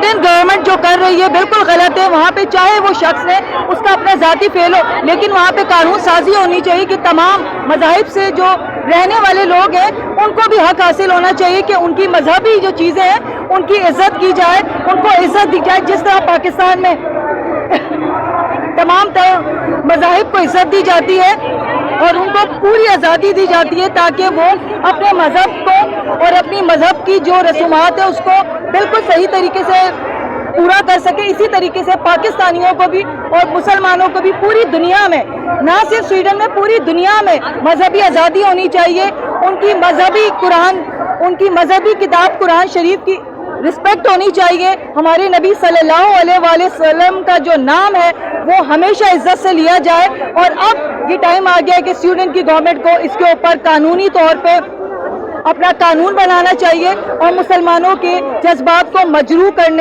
Sweden government جو کر رہی ہے بالکل غلط ہے. وہاں پہ چاہے وہ شخص ہے اس کا اپنا ذاتی فعل ہو, لیکن وہاں پہ قانون سازی ہونی چاہیے کہ تمام مذاہب سے جو رہنے والے لوگ ہیں ان کو بھی حق حاصل ہونا چاہیے کہ ان کی مذہبی جو چیزیں ہیں ان کی عزت کی جائے, ان کو عزت دی جائے. جس طرح پاکستان میں تمام مذاہب کو عزت دی جاتی ہے اور ان کو پوری آزادی دی جاتی ہے تاکہ وہ اپنے مذہب کو اور اپنی مذہب کی جو رسومات ہے اس کو بالکل صحیح طریقے سے پورا کر سکے, اسی طریقے سے پاکستانیوں کو بھی اور مسلمانوں کو بھی پوری دنیا میں, نہ صرف سویڈن میں, پوری دنیا میں مذہبی آزادی ہونی چاہیے. ان کی مذہبی قرآن, ان کی مذہبی کتاب قرآن شریف کی رسپیکٹ ہونی چاہیے. ہمارے نبی صلی اللہ علیہ وآلہ وسلم کا جو نام ہے وہ ہمیشہ عزت سے لیا جائے. اور اب یہ ٹائم آ گیا ہے کہ سویڈن کی گورنمنٹ کو اس کے اوپر قانونی طور پہ اپنا قانون بنانا چاہیے اور مسلمانوں کے جذبات کو مجروح کرنے